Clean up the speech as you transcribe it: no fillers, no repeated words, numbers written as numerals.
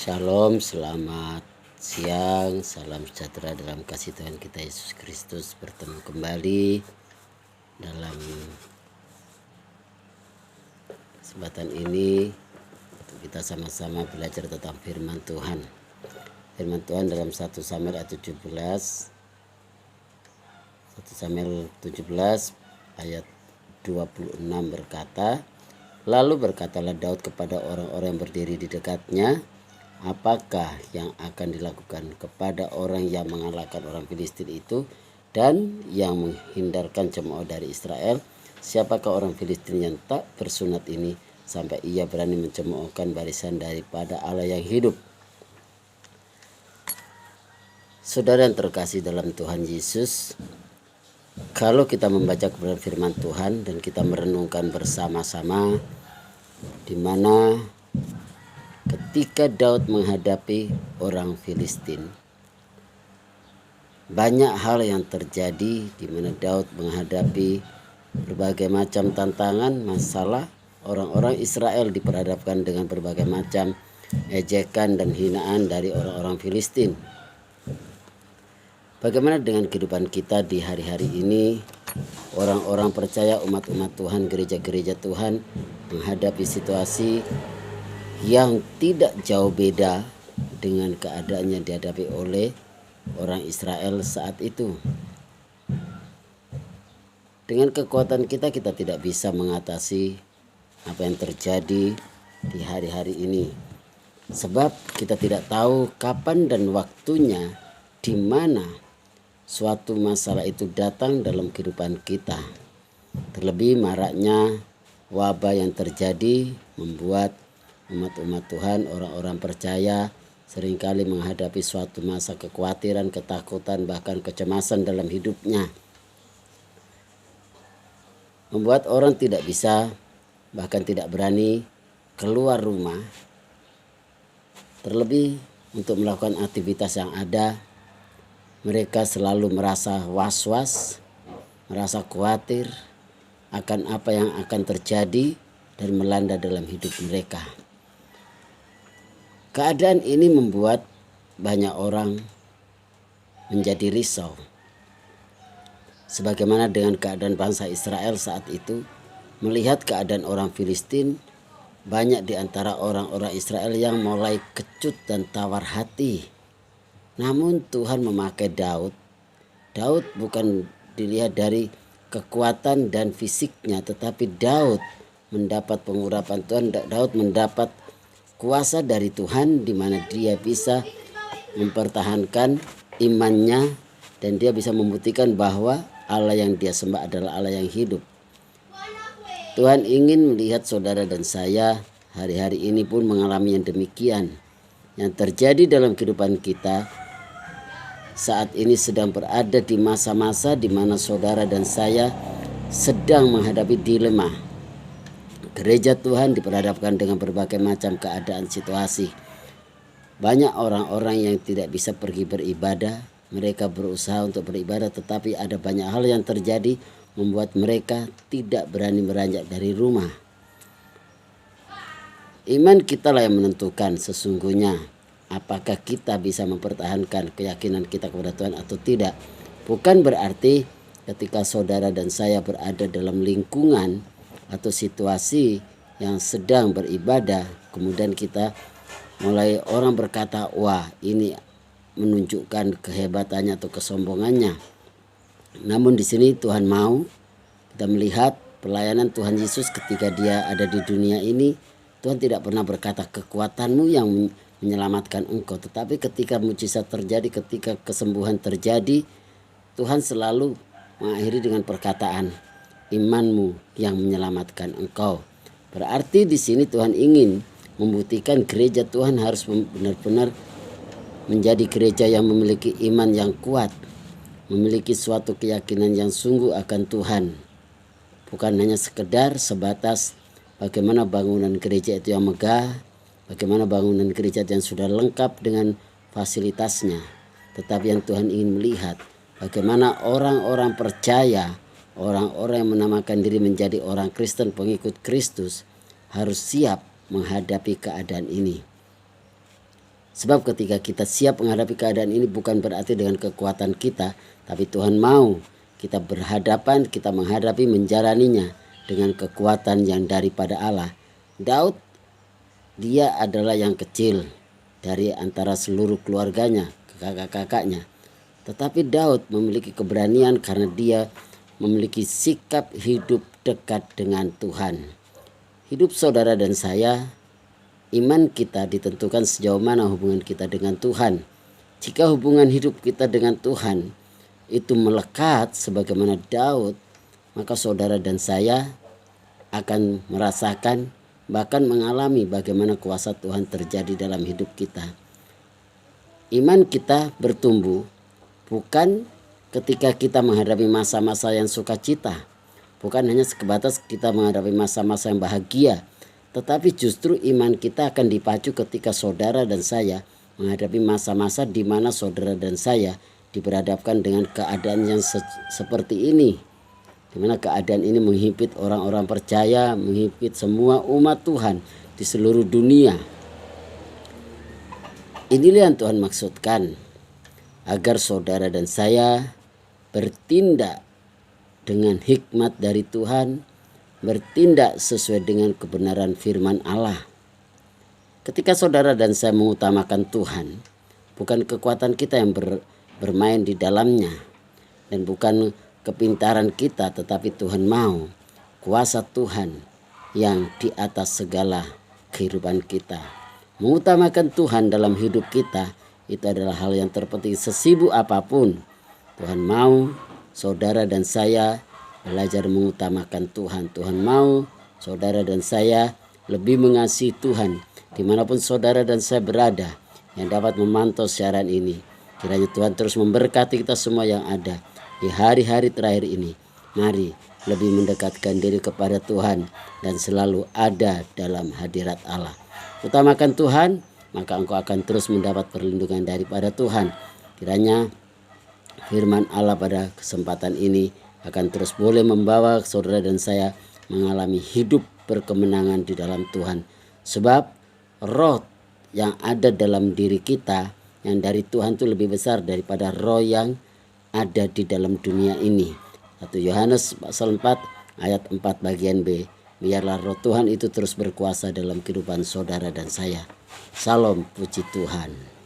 Shalom, selamat siang, salam sejahtera dalam kasih Tuhan kita Yesus Kristus. Bertemu kembali dalam kesempatan ini untuk kita sama-sama belajar tentang firman Tuhan. Firman Tuhan dalam 1 Samuel ayat 17 ayat 26 berkata, "Lalu berkatalah Daud kepada orang-orang yang berdiri di dekatnya, apakah yang akan dilakukan kepada orang yang mengalahkan orang Filistin itu dan yang menghindarkan cemooh dari Israel? Siapakah orang Filistin yang tak bersunat ini sampai ia berani mencemoohkan barisan daripada Allah yang hidup?" Saudara yang terkasih dalam Tuhan Yesus, kalau kita membaca kebenaran firman Tuhan dan kita merenungkan bersama-sama, di mana ketika Daud menghadapi orang Filistin, banyak hal yang terjadi di mana Daud menghadapi berbagai macam tantangan, masalah. Orang-orang Israel diperhadapkan dengan berbagai macam ejekan dan hinaan dari orang-orang Filistin. Bagaimana dengan kehidupan kita di hari-hari ini? Orang-orang percaya, umat-umat Tuhan, gereja-gereja Tuhan menghadapi situasi yang tidak jauh beda dengan keadaan yang dihadapi oleh orang Israel saat itu. Dengan kekuatan kita tidak bisa mengatasi apa yang terjadi di hari-hari ini. Sebab kita tidak tahu kapan dan waktunya di mana suatu masalah itu datang dalam kehidupan kita. Terlebih maraknya wabah yang terjadi membuat umat-umat Tuhan, orang-orang percaya seringkali menghadapi suatu masa kekhawatiran, ketakutan, bahkan kecemasan dalam hidupnya. Membuat orang tidak bisa, bahkan tidak berani keluar rumah. Terlebih untuk melakukan aktivitas yang ada, mereka selalu merasa was-was, merasa khawatir akan apa yang akan terjadi dan melanda dalam hidup mereka. Keadaan ini membuat banyak orang menjadi risau. Sebagaimana dengan keadaan bangsa Israel saat itu, melihat keadaan orang Filistin, banyak di antara orang-orang Israel yang mulai kecut dan tawar hati. Namun Tuhan memakai Daud. Daud bukan dilihat dari kekuatan dan fisiknya, tetapi Daud mendapat pengurapan Tuhan. Daud mendapat kuasa dari Tuhan di mana dia bisa mempertahankan imannya dan dia bisa membuktikan bahwa Allah yang dia sembah adalah Allah yang hidup. Tuhan ingin melihat saudara dan saya hari-hari ini pun mengalami yang demikian. Yang terjadi dalam kehidupan kita saat ini sedang berada di masa-masa di mana saudara dan saya sedang menghadapi dilema. Gereja Tuhan diperhadapkan dengan berbagai macam keadaan situasi. Banyak orang-orang yang tidak bisa pergi beribadah. Mereka berusaha untuk beribadah, tetapi ada banyak hal yang terjadi membuat mereka tidak berani beranjak dari rumah. Iman kita lah yang menentukan sesungguhnya apakah kita bisa mempertahankan keyakinan kita kepada Tuhan atau tidak. Bukan berarti ketika saudara dan saya berada dalam lingkungan atau situasi yang sedang beribadah, kemudian kita mulai orang berkata, wah ini menunjukkan kehebatannya atau kesombongannya. Namun di sini Tuhan mau kita melihat pelayanan Tuhan Yesus ketika dia ada di dunia ini. Tuhan tidak pernah berkata kekuatanmu yang menyelamatkan engkau, tetapi ketika mujizat terjadi, ketika kesembuhan terjadi, Tuhan selalu mengakhiri dengan perkataan, imanmu yang menyelamatkan engkau. Berarti di sini Tuhan ingin membuktikan gereja Tuhan harus benar-benar menjadi gereja yang memiliki iman yang kuat, memiliki suatu keyakinan yang sungguh akan Tuhan. Bukan hanya sekedar sebatas bagaimana bangunan gereja itu yang megah, bagaimana bangunan gereja yang sudah lengkap dengan fasilitasnya, tetapi yang Tuhan ingin melihat bagaimana orang-orang percaya, orang-orang yang menamakan diri menjadi orang Kristen, pengikut Kristus, harus siap menghadapi keadaan ini. Sebab ketika kita siap menghadapi keadaan ini bukan berarti dengan kekuatan kita, tapi Tuhan mau kita berhadapan, kita menghadapi, menjalaninya dengan kekuatan yang daripada Allah. Daud, dia adalah yang kecil dari antara seluruh keluarganya, kakak-kakaknya. Tetapi Daud memiliki keberanian karena dia memiliki sikap hidup dekat dengan Tuhan. Hidup saudara dan saya, iman kita ditentukan sejauh mana hubungan kita dengan Tuhan. Jika hubungan hidup kita dengan Tuhan itu melekat sebagaimana Daud, maka saudara dan saya akan merasakan bahkan mengalami bagaimana kuasa Tuhan terjadi dalam hidup kita. Iman kita bertumbuh bukan ketika kita menghadapi masa-masa yang sukacita, bukan hanya sebatas kita menghadapi masa-masa yang bahagia, tetapi justru iman kita akan dipacu ketika saudara dan saya menghadapi masa-masa di mana saudara dan saya diperhadapkan dengan keadaan yang seperti ini, di mana keadaan ini menghimpit orang-orang percaya, menghimpit semua umat Tuhan di seluruh dunia. Inilah yang Tuhan maksudkan, agar saudara dan saya bertindak dengan hikmat dari Tuhan, bertindak sesuai dengan kebenaran firman Allah. Ketika saudara dan saya mengutamakan Tuhan, bukan kekuatan kita yang bermain di dalamnya, dan bukan kepintaran kita, tetapi Tuhan mau kuasa Tuhan yang di atas segala kehidupan kita. Mengutamakan Tuhan dalam hidup kita itu adalah hal yang terpenting. Sesibuk apapun, Tuhan mau saudara dan saya belajar mengutamakan Tuhan. Tuhan mau saudara dan saya lebih mengasihi Tuhan dimanapun saudara dan saya berada yang dapat memantau siaran ini. Kiranya Tuhan terus memberkati kita semua yang ada di hari-hari terakhir ini. Mari lebih mendekatkan diri kepada Tuhan dan selalu ada dalam hadirat Allah. Utamakan Tuhan, maka engkau akan terus mendapat perlindungan daripada Tuhan. Kiranya firman Allah pada kesempatan ini akan terus boleh membawa saudara dan saya mengalami hidup berkemenangan di dalam Tuhan. Sebab roh yang ada dalam diri kita yang dari Tuhan itu lebih besar daripada roh yang ada di dalam dunia ini. 1 Yohanes pasal 4 ayat 4 bagian B. Biarlah roh Tuhan itu terus berkuasa dalam kehidupan saudara dan saya. Salam, puji Tuhan.